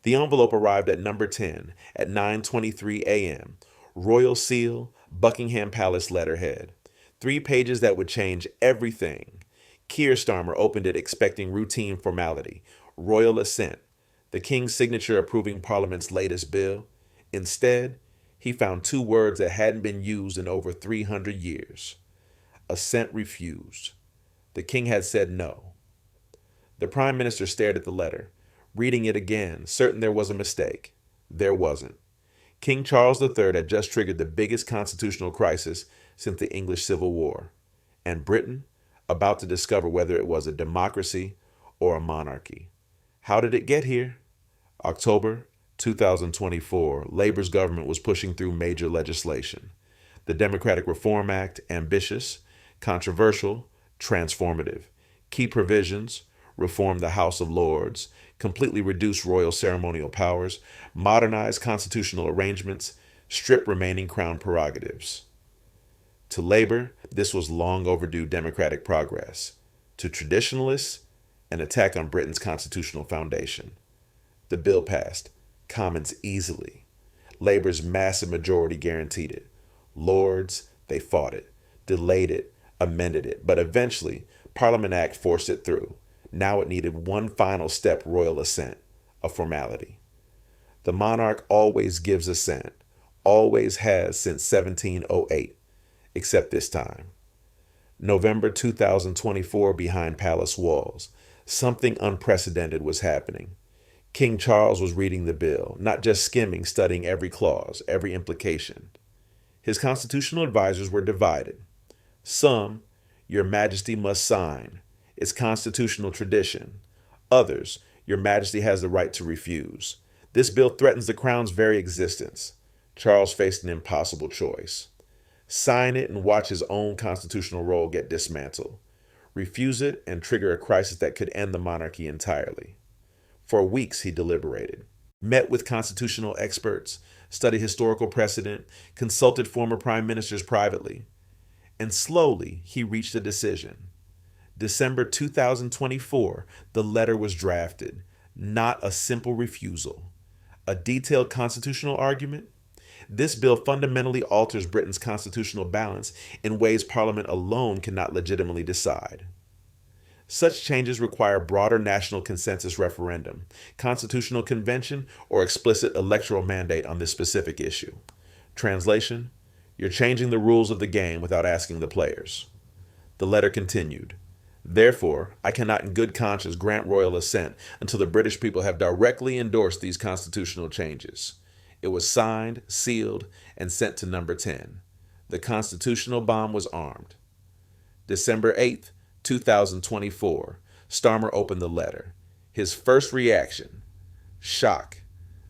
The envelope arrived at number 10 at 9:23 a.m. Royal seal, Buckingham Palace letterhead. 3 pages that would change everything. Keir Starmer opened it expecting routine formality. Royal assent. The King's signature approving Parliament's latest bill. Instead, he found 2 words that hadn't been used in over 300 years. Assent refused. The King had said no. The Prime Minister stared at the letter, reading it again, certain there was a mistake. There wasn't. King Charles III had just triggered the biggest constitutional crisis since the English Civil War, and Britain about to discover whether it was a democracy or a monarchy. How did it get here? October 2024, Labour's government was pushing through major legislation. The Democratic Reform Act, ambitious, controversial, transformative. Key provisions: reform the House of Lords, completely reduce royal ceremonial powers, modernize constitutional arrangements, strip remaining crown prerogatives. To Labour, this was long overdue democratic progress. To traditionalists, an attack on Britain's constitutional foundation. The bill passed. Commons easily. Labour's massive majority guaranteed it. Lords, they fought it, delayed it, amended it, but eventually Parliament Act forced it through. Now it needed one final step: royal assent, a formality. The monarch always gives assent, always has since 1708, except this time. November 2024, behind palace walls, something unprecedented was happening. King Charles was reading the bill, not just skimming, studying every clause, every implication. His constitutional advisors were divided. Some, Your Majesty must sign. It's constitutional tradition. Others, Your Majesty has the right to refuse. This bill threatens the crown's very existence. Charles faced an impossible choice. Sign it and watch his own constitutional role get dismantled. Refuse it and trigger a crisis that could end the monarchy entirely. For weeks he deliberated, met with constitutional experts, studied historical precedent, consulted former prime ministers privately, and slowly he reached a decision. December 2024, the letter was drafted. Not a simple refusal. A detailed constitutional argument. This bill fundamentally alters Britain's constitutional balance in ways Parliament alone cannot legitimately decide. Such changes require broader national consensus referendum, constitutional convention, or explicit electoral mandate on this specific issue. Translation: you're changing the rules of the game without asking the players. The letter continued. Therefore, I cannot in good conscience grant royal assent until the British people have directly endorsed these constitutional changes. It was signed, sealed, and sent to number 10. The constitutional bomb was armed. December 8th, 2024, Starmer opened the letter. His first reaction: shock.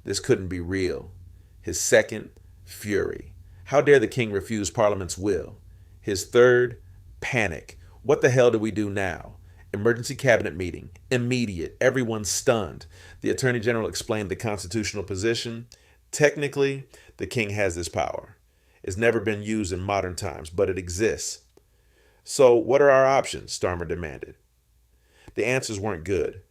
This couldn't be real. His second: fury. How dare the king refuse Parliament's will? His third: panic. What the hell do we do now? Emergency cabinet meeting. Immediate. Everyone's stunned. The Attorney General explained the constitutional position. Technically, the king has this power. It's never been used in modern times, but it exists. So what are our options? Starmer demanded. The answers weren't good.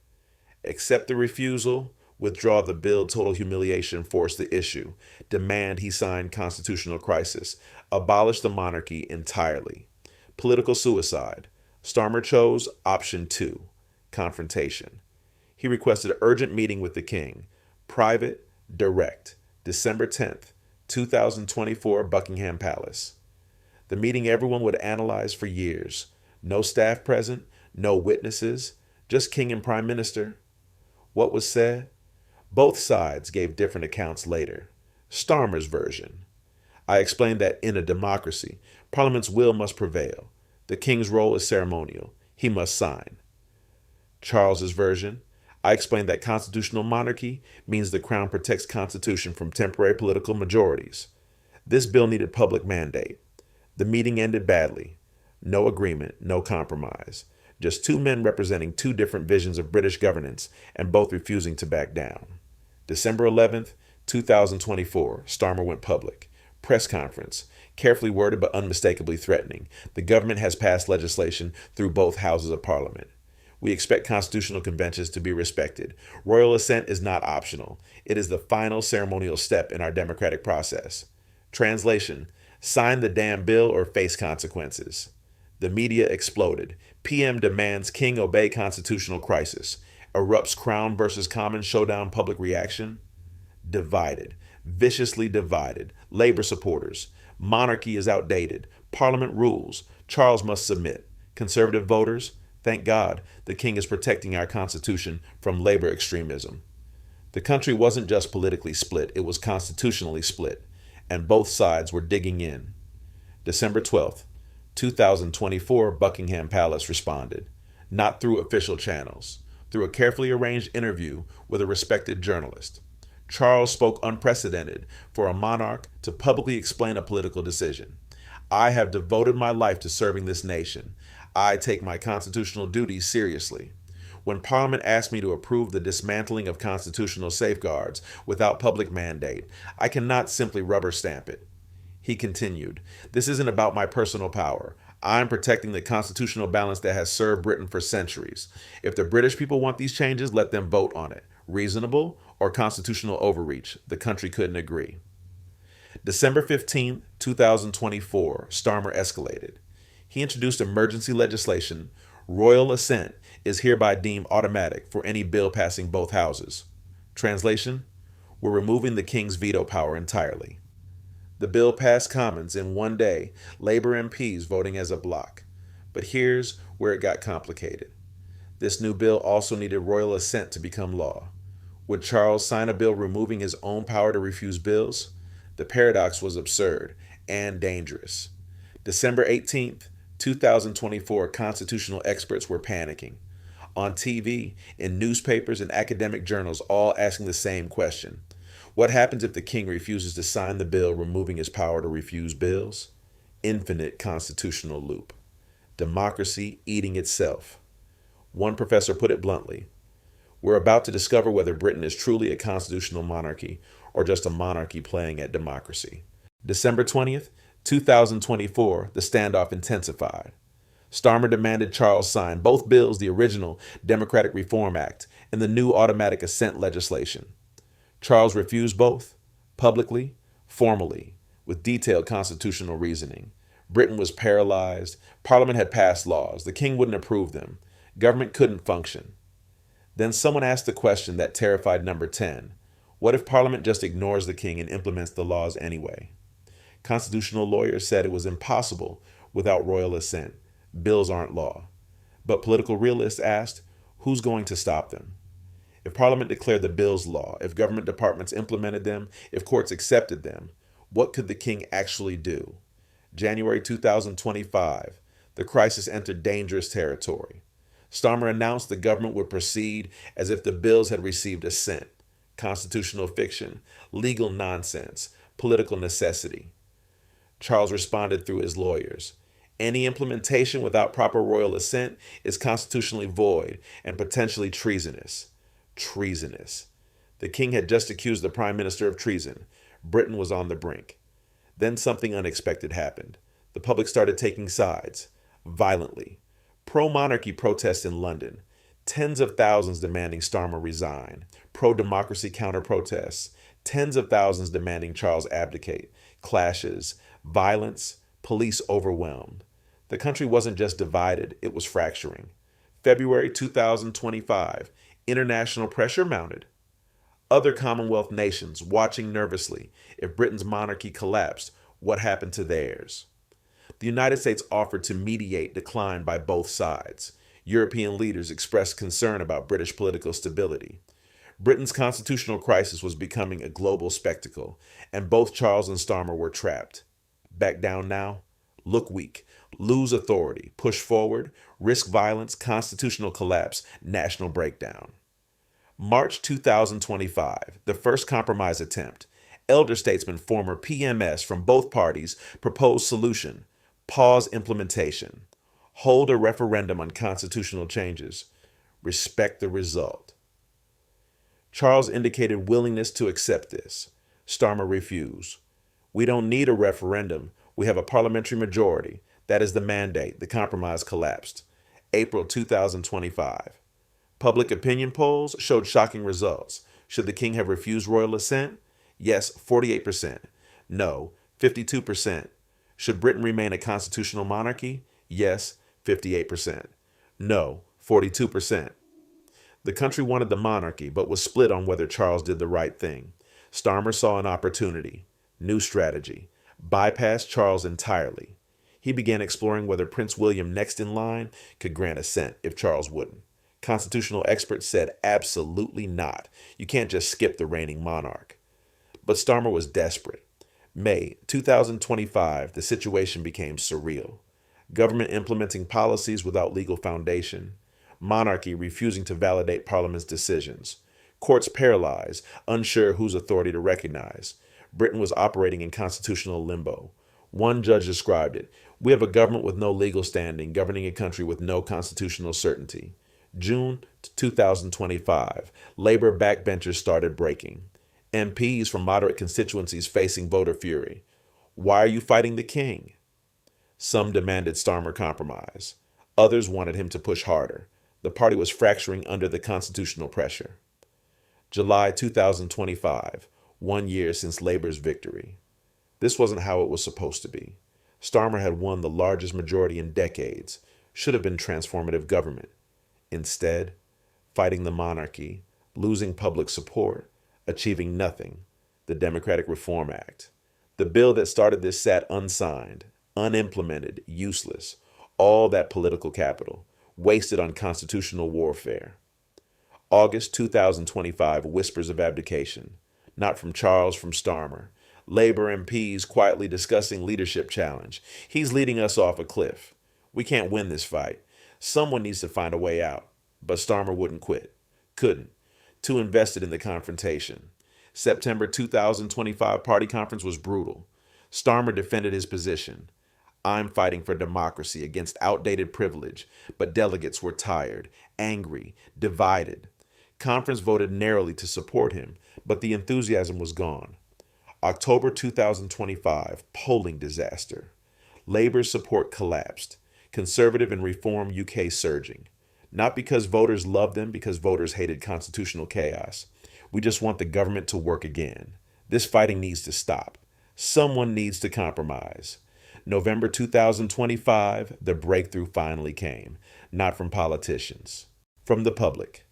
Accept the refusal, withdraw the bill, total humiliation, force the issue, demand he sign constitutional crisis, abolish the monarchy entirely. Political suicide. Starmer chose option 2, confrontation. He requested an urgent meeting with the king, private, direct, December 10th, 2024, Buckingham Palace. The meeting everyone would analyze for years. No staff present, no witnesses, just king and prime minister. What was said? Both sides gave different accounts later. Starmer's version: I explained that in a democracy, Parliament's will must prevail. The king's role is ceremonial. He must sign. Charles's version: I explained that constitutional monarchy means the crown protects constitution from temporary political majorities. This bill needed public mandate. The meeting ended badly. No agreement, no compromise. Just two men representing two different visions of British governance and both refusing to back down. December 11th, 2024, Starmer went public. Press conference, carefully worded but unmistakably threatening. The government has passed legislation through both houses of Parliament. We expect constitutional conventions to be respected. Royal assent is not optional. It is the final ceremonial step in our democratic process. Translation: sign the damn bill or face consequences. The media exploded. PM demands King obey constitutional crisis. Erupts Crown versus Commons showdown public reaction. Divided. Viciously divided. Labor supporters. Monarchy is outdated. Parliament rules. Charles must submit. Conservative voters. Thank God, the king is protecting our Constitution from labor extremism. The country wasn't just politically split, it was constitutionally split, and both sides were digging in. December 12th, 2024, Buckingham Palace responded, not through official channels, through a carefully arranged interview with a respected journalist. Charles spoke unprecedented for a monarch to publicly explain a political decision. I have devoted my life to serving this nation. I take my constitutional duties seriously. When Parliament asked me to approve the dismantling of constitutional safeguards without public mandate, I cannot simply rubber stamp it. He continued, this isn't about my personal power. I'm protecting the constitutional balance that has served Britain for centuries. If the British people want these changes, let them vote on it. Reasonable or constitutional overreach? The country couldn't agree. December 15, 2024, Starmer escalated. He introduced emergency legislation. Royal assent is hereby deemed automatic for any bill passing both houses. Translation: we're removing the king's veto power entirely. The bill passed Commons in one day, Labour MPs voting as a bloc. But here's where it got complicated. This new bill also needed royal assent to become law. Would Charles sign a bill removing his own power to refuse bills? The paradox was absurd and dangerous. December 18th, 2024, constitutional experts were panicking. On TV, in newspapers, and academic journals, all asking the same question. What happens if the king refuses to sign the bill removing his power to refuse bills? Infinite constitutional loop. Democracy eating itself. One professor put it bluntly. We're about to discover whether Britain is truly a constitutional monarchy or just a monarchy playing at democracy. December 20th, 2024, the standoff intensified. Starmer demanded Charles sign both bills, the original Democratic Reform Act and the new automatic assent legislation. Charles refused both, publicly, formally, with detailed constitutional reasoning. Britain was paralyzed. Parliament had passed laws. The king wouldn't approve them. Government couldn't function. Then someone asked the question that terrified Number 10. What if Parliament just ignores the king and implements the laws anyway? Constitutional lawyers said it was impossible without royal assent. Bills aren't law. But political realists asked, who's going to stop them? If Parliament declared the bills law, if government departments implemented them, if courts accepted them, what could the king actually do? January 2025, the crisis entered dangerous territory. Starmer announced the government would proceed as if the bills had received assent. Constitutional fiction, legal nonsense, political necessity. Charles responded through his lawyers. Any implementation without proper royal assent is constitutionally void and potentially treasonous. Treasonous. The king had just accused the prime minister of treason. Britain was on the brink. Then something unexpected happened. The public started taking sides, violently. Pro-monarchy protests in London. Tens of thousands demanding Starmer resign. Pro-democracy counter-protests. Tens of thousands demanding Charles abdicate. Clashes. Violence. Police overwhelmed. The country wasn't just divided, it was fracturing. February 2025. International pressure mounted. Other Commonwealth nations watching nervously. If Britain's monarchy collapsed, what happened to theirs? The United States offered to mediate decline by both sides. European leaders expressed concern about British political stability. Britain's constitutional crisis was becoming a global spectacle, and both Charles and Starmer were trapped. Back down now? Look weak. Lose authority. Push forward. Risk violence. Constitutional collapse. National breakdown. March 2025, the first compromise attempt. Elder statesman, former PMS from both parties, proposed solution. Pause implementation. Hold a referendum on constitutional changes. Respect the result. Charles indicated willingness to accept this. Starmer refused. We don't need a referendum. We have a parliamentary majority. That is the mandate. The compromise collapsed. April 2025. Public opinion polls showed shocking results. Should the king have refused royal assent? Yes, 48%. No, 52%. Should Britain remain a constitutional monarchy? Yes, 58%. No, 42%. The country wanted the monarchy, but was split on whether Charles did the right thing. Starmer saw an opportunity. New strategy. Bypassed Charles entirely. He began exploring whether Prince William, next in line, could grant assent if Charles wouldn't. Constitutional experts said absolutely not. You can't just skip the reigning monarch. But Starmer was desperate. May 2025, the situation became surreal. Government implementing policies without legal foundation. Monarchy refusing to validate Parliament's decisions. Courts paralyzed, unsure whose authority to recognize. Britain was operating in constitutional limbo. One judge described it: "We have a government with no legal standing, governing a country with no constitutional certainty." June 2025, Labor backbenchers started breaking. MPs from moderate constituencies facing voter fury. Why are you fighting the king? Some demanded Starmer compromise. Others wanted him to push harder. The party was fracturing under the constitutional pressure. July 2025, 1 year since Labor's victory. This wasn't how it was supposed to be. Starmer had won the largest majority in decades, should have been transformative government. Instead, fighting the monarchy, losing public support, achieving nothing, the Democratic Reform Act. The bill that started this sat unsigned, unimplemented, useless, all that political capital, wasted on constitutional warfare. August 2025, whispers of abdication, not from Charles, from Starmer. Labor MPs quietly discussing leadership challenge. He's leading us off a cliff. We can't win this fight. Someone needs to find a way out. But Starmer wouldn't quit. Couldn't. Too invested in the confrontation. September 2025 party conference was brutal. Starmer defended his position. "I'm fighting for democracy against outdated privilege," but delegates were tired, angry, divided. Conference voted narrowly to support him, but the enthusiasm was gone. October 2025, polling disaster. Labour's support collapsed. Conservative and Reform UK surging. Not because voters loved them, because voters hated constitutional chaos. We just want the government to work again. This fighting needs to stop. Someone needs to compromise. November 2025, the breakthrough finally came. Not from politicians. From the public.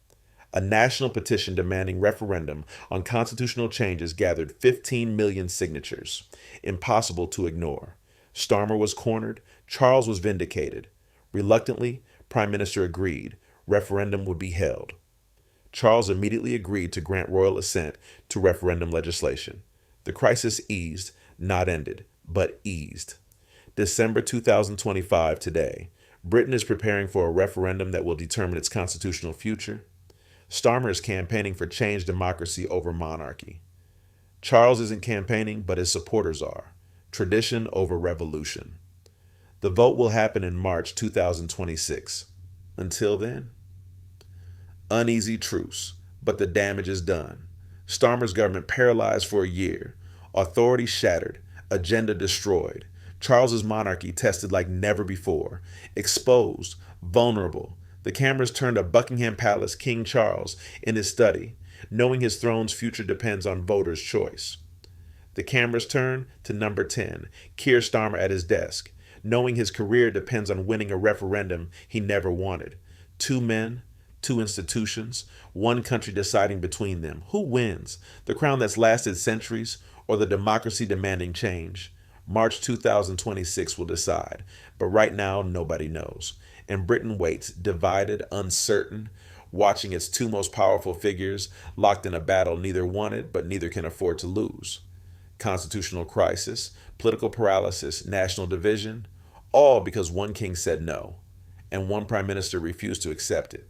A national petition demanding referendum on constitutional changes gathered 15 million signatures. Impossible to ignore. Starmer was cornered. Charles was vindicated. Reluctantly, Prime Minister agreed. Referendum would be held. Charles immediately agreed to grant royal assent to referendum legislation. The crisis eased, not ended, but eased. December 2025 today. Britain is preparing for a referendum that will determine its constitutional future. Starmer is campaigning for change, democracy over monarchy. Charles isn't campaigning, but his supporters are. Tradition over revolution. The vote will happen in March 2026. Until then, uneasy truce, but the damage is done. Starmer's government paralyzed for a year. Authority shattered. Agenda destroyed. Charles's monarchy tested like never before. Exposed. Vulnerable. The cameras turned to Buckingham Palace, King Charles, in his study, knowing his throne's future depends on voters' choice. The cameras turn to number 10, Keir Starmer at his desk, knowing his career depends on winning a referendum he never wanted. 2 men, 2 institutions, 1 country deciding between them. Who wins? The crown that's lasted centuries or the democracy demanding change? March 2026 will decide, but right now nobody knows. And Britain waits, divided, uncertain, watching its 2 most powerful figures locked in a battle neither wanted but neither can afford to lose. Constitutional crisis, political paralysis, national division, all because 1 king said no, and 1 prime minister refused to accept it.